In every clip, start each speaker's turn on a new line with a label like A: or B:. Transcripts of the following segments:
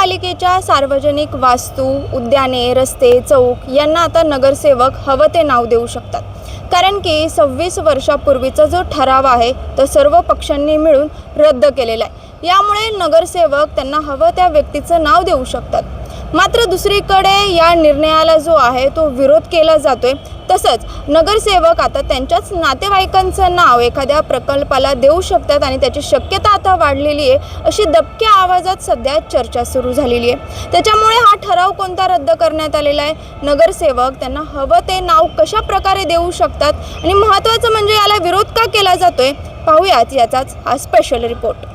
A: महापालिकेच्या सार्वजनिक वास्तू, उद्याने, रस्ते, चौक यांना आता नगरसेवक हवं ते नाव देऊ शकतात. कारण की 26 वर्षापूर्वीचा जो ठराव आहे तो सर्व पक्षांनी मिळून रद्द केलेला आहे. यामुळे नगरसेवक त्यांना हवं त्या व्यक्तीचं नाव देऊ शकतात. मात्र दुसरीकडे या निर्णयाला जो आहे तो विरोध केला जातोय. तसंच नगरसेवक आता त्यांच्याच नातेवाईकांचं नाव एखाद्या प्रकल्पाला देऊ शकतात आणि त्याची शक्यता आता वाढलेली आहे, अशी दबक्या आवाजात सध्या चर्चा सुरू झालेली आहे. त्याच्यामुळे हा ठराव कोणता रद्द करण्यात आलेला आहे, नगरसेवक त्यांना हवं ते नाव कशा प्रकारे देऊ शकतात आणि महत्त्वाचं म्हणजे याला विरोध का केला जातोय, पाहूयात याचाच हा स्पेशल रिपोर्ट.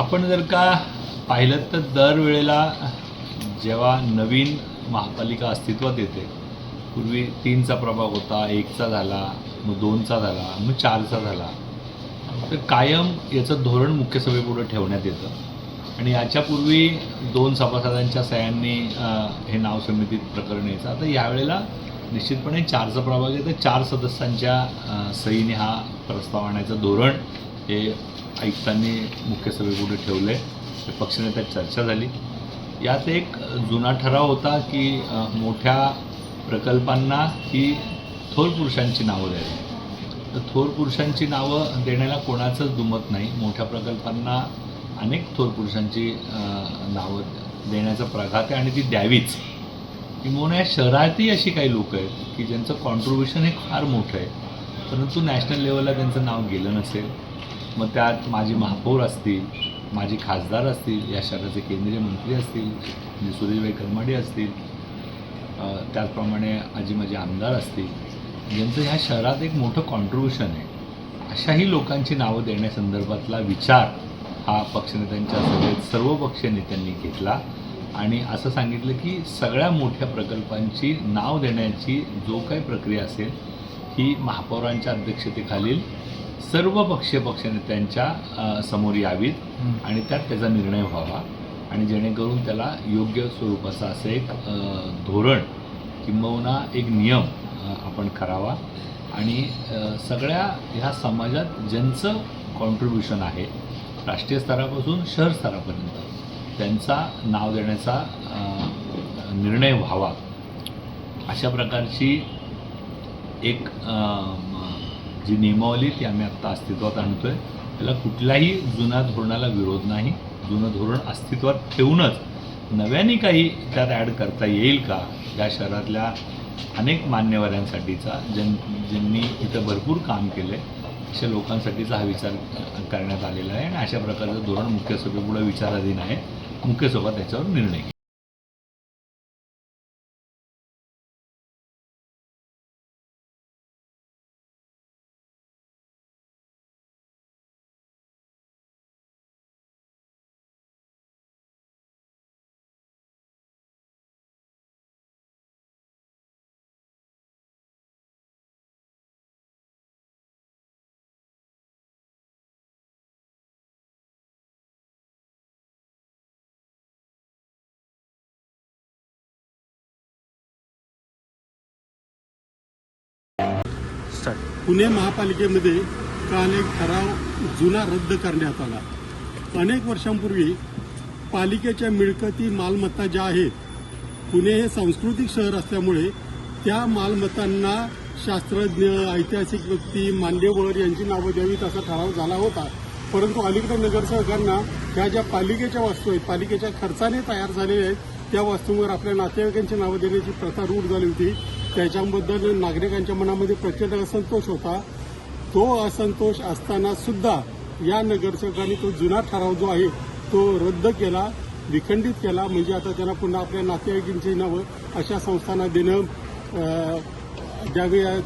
B: आपण जर का पाहिलं तर दरवेळेला जेव्हा नवीन महापालिका अस्तित्वात येते, पूर्वी 3चा प्रभाग होता, 1चा झाला, मग 2चा झाला, मग 4चा झाला, तर कायम याचं धोरण मुख्य सभेपुढे ठेवण्यात येतं आणि याच्यापूर्वी 2 सभासदांच्या सह्यांनी हे नाव समितीत प्रकरण यायचं. आता यावेळेला निश्चितपणे 4चा प्रभाग आहे तर 4 सदस्यांच्या सहीने हा प्रस्ताव आणायचं धोरण हे आयुक्तांनी मुख्य सभेपुढे ठेवलं आहे. पक्षनेत्यात चर्चा झाली. यात एक जुना ठराव होता की मोठ्या प्रकल्पांना ही थोर पुरुषांची नावं द्यावी. तर थोर पुरुषांची नावं देण्याला कोणाचंच दुमत नाही. मोठ्या प्रकल्पांना अनेक थोर पुरुषांची नावं देण्याचा प्रघात आहे आणि ती द्यावीच. किंवा या शहरातही अशी काही लोक आहेत की ज्यांचं कॉन्ट्रीब्युशन हे फार मोठं आहे, परंतु नॅशनल लेवलला त्यांचं नाव गेलं नसेल. मग त्यात माजी महापौर असतील, माजी खासदार असतील, या शहराचे केंद्रीय मंत्री असतील, म्हणजे सुरेशभाई करमाडे असतील, त्याचप्रमाणे आजी माजी आमदार असतील, ज्यांचं ह्या शहरात एक मोठं कॉन्ट्रीब्युशन आहे, अशाही लोकांची नावं देण्यासंदर्भातला विचार हा पक्षनेत्यांच्या सभेत सर्वपक्षीय नेत्यांनी घेतला आणि असं सांगितलं की सगळ्या मोठ्या प्रकल्पांची नाव देण्याची जो काही प्रक्रिया असेल ही महापौरांच्या अध्यक्षतेखालील सर्व पक्षीय पक्षनेत्यांच्या समोर यावीत आणि त्यात त्याचा निर्णय व्हावा आणि जेणेकरून त्याला योग्य स्वरूपाचा असं एक धोरण किंबहुना एक नियम आपण करावा आणि सगळ्या ह्या समाजात ज्यांचं कॉन्ट्रीब्युशन आहे राष्ट्रीय स्तरापासून शहर स्तरापर्यंत त्यांचा नाव देण्याचा निर्णय व्हावा, अशा प्रकारची एक जी नियमावली ती आम्ही आत्ता अस्तित्वात आणतो आहे. त्याला कुठल्याही जुन्या धोरणाला विरोध नाही. जुनं धोरण अस्तित्वात ठेवूनच नव्याने काही त्यात ॲड करता येईल का, या शहरातल्या अनेक मान्यवरांसाठीचा ज्यांनी इथं भरपूर काम केलं आहे अशा लोकांसाठीचा हा विचार करण्यात आलेला आहे आणि अशा प्रकारचं धोरण मुख्य सभेपुढे विचाराधीन आहे. मुख्य सभा त्याच्यावर निर्णय घेईल.
C: पुणे महापालिकेमध्ये काल एक ठराव जुना रद्द करण्यात आला. अनेक वर्षांपूर्वी पालिकेच्या मिळकती मालमत्ता ज्या आहेत, पुणे हे सांस्कृतिक शहर असल्यामुळे त्या मालमत्तांना शास्त्रज्ञ, ऐतिहासिक व्यक्ती, मान्यवर यांची नावं द्यावीत असा ठराव झाला होता. परंतु अलीकडे नगरसेवकांना ह्या ज्या पालिकेच्या वस्तू आहेत, पालिकेच्या खर्चाने तयार झालेल्या आहेत, त्या वस्तूंवर आपल्या नातेवाईकांची नावं देण्याची प्रथा रूढ झाली होती. त्याच्याबद्दल नागरिकांच्या मनामध्ये प्रचंड असंतोष होता. तो असंतोष असताना सुद्धा या नगरसेवकांनी तो जुना ठराव जो आहे तो रद्द केला. विखंडित केला, म्हणजे आता त्यांना पुन्हा आपल्या नातेवाईकांची नावं अशा संस्थांना देणं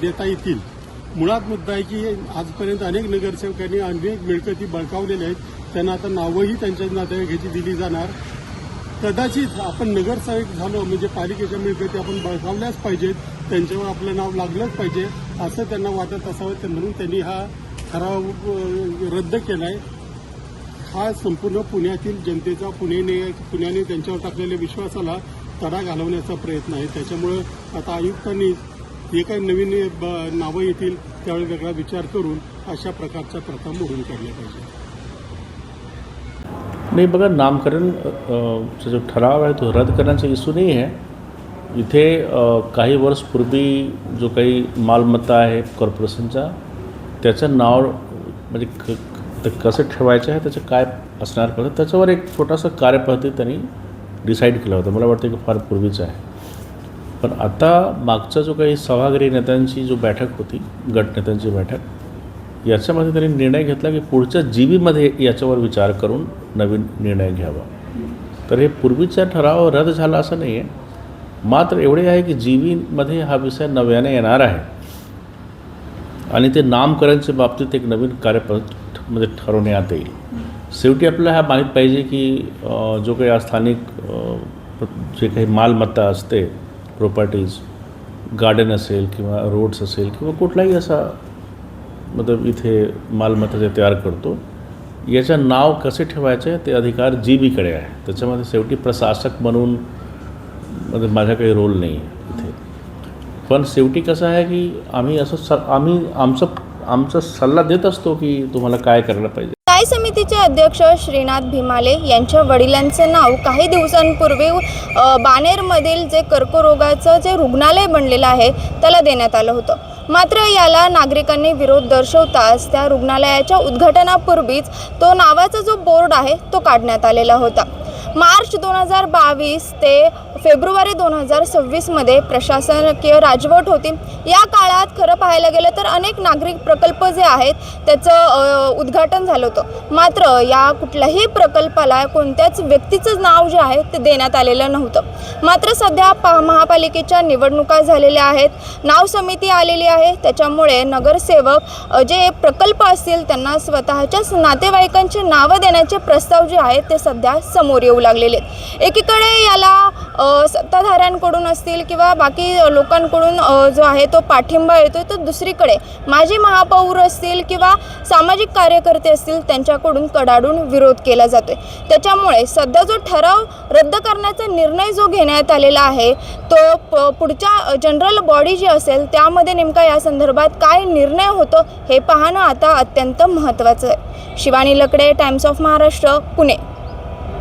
C: देता येतील. मुळात मुद्दा आहे की आजपर्यंत अनेक नगरसेवकांनी अनेक मिळकती बळकावलेल्या आहेत, त्यांना आता नावंही त्यांच्या नातेवाईकांची दिली जाणार. कदाचित आपण नगरसेवक झालो म्हणजे पालिकेच्या मिळकती आपण बळकावल्याच पाहिजेत, त्यांच्यावर आपलं नाव लागलंच पाहिजे असं त्यांना वाटत असावं, म्हणून त्यांनी हा ठराव रद्द केला आहे. हा संपूर्ण पुण्यातील जनतेचा पुण्याने त्यांच्यावर टाकलेल्या विश्वासाला तडा घालवण्याचा प्रयत्न आहे. त्याच्यामुळं आता आयुक्तांनी जे काही नवीन नावं येतील त्यावेळी वेगळा विचार करून अशा प्रकारच्या प्रथा मोडून काढल्या पाहिजे.
D: नाही बघा, नामकरण जो ठराव आहे तो रद्द करण्याचा इश्यू नाही आहे. इथे काही वर्षपूर्वी जो काही मालमत्ता आहे कॉर्पोरेशनचा त्याचं नाव म्हणजे कसं ठेवायचं आहे, त्याचं काय असणार पद्धत, त्याच्यावर एक छोटासा कार्यपद्धती त्यांनी डिसाईड केला होता. मला वाटतं की फार पूर्वीचं आहे. पण आता मागचा जो काही सभागृही नेत्यांची जो बैठक होती, गटनेत्यांची बैठक, याच्यामध्ये त्यांनी निर्णय घेतला की पुढच्या जीबीमध्ये याच्यावर विचार करून नवीन निर्णय घ्यावा. तर हे पूर्वीचा ठराव रद्द झाला असं नाही आहे. मात्र एवढे आहे की जीबीमध्ये हा विषय नव्याने येणार आहे आणि ते नामकरणच्या बाबतीत एक नवीन कार्यपद्धतीमध्ये ठरवण्यात येईल. शेवटी आपल्याला हा माहीत पाहिजे की जो काही स्थानिक जे काही मालमत्ता असते, प्रॉपर्टीज, गार्डन असेल किंवा रोड्स असेल किंवा कुठलाही असा मतलब इथे मालमत्ता जे तयार करतो, याचं नाव कसे ठेवायचे आहे ते अधिकार जीबीकडे आहे. त्याच्यामध्ये शेवटी प्रशासक म्हणून म्हणजे माझा काही रोल नाही आहे इथे. पण शेवटी कसं आहे की आम्ही असं आम्ही आमचा सल्ला देत असतो की तुम्हाला काय करायला पाहिजे.
A: स्थायी समितीचे अध्यक्ष श्रीनाथ भीमाले यांच्या वडिलांचे नाव काही दिवसांपूर्वी बाणेरमधील जे कर्करोगाचं जे रुग्णालय बनलेलं आहे त्याला देण्यात आलं होतं. मात्र याला नागरिकांनी विरोध दर्शवताच त्या रुग्णालयाच्या उद्घाटनापूर्वीच तो नावाचा जो बोर्ड आहे तो काढण्यात आलेला होता. मार्च 2022 ते फेब्रुवारी 2026मध्ये प्रशासकीय राजवट होती. या काळात खरं पाहायला गेलं तर अनेक नागरिक प्रकल्प जे आहेत त्याचं उद्घाटन झालं होतं. मात्र या कुठल्याही प्रकल्पाला कोणत्याच व्यक्तीचं नाव जे आहे ते देण्यात आलेलं नव्हतं. मात्र सध्या महापालिकेच्या निवडणुका झालेल्या आहेत, नाव समिती आलेली आहे, त्याच्यामुळे नगरसेवक जे प्रकल्प असतील त्यांना स्वतःच्याच नातेवाईकांची नावं देण्याचे प्रस्ताव जे आहेत ते सध्या समोर येऊ लागलेले आहेत. एकीकडे याला सत्ताधाऱ्यांकडून असतील किंवा बाकी लोकांकडून जो आहे तो पाठिंबा येतो, तर दुसरीकडे माजी महापौर असतील किंवा सामाजिक कार्यकर्ते असतील त्यांच्याकडून कडाडून विरोध केला जातोय. त्याच्यामुळे सध्या जो ठराव रद्द करण्याचा निर्णय जो घेण्यात आलेला आहे तो पुढच्या जनरल बॉडी जी असेल त्यामध्ये नेमका या संदर्भात काय निर्णय होतो हे पाहणं आता अत्यंत महत्त्वाचं आहे. शिवानी लकडे, टाइम्स ऑफ महाराष्ट्र, पुणे.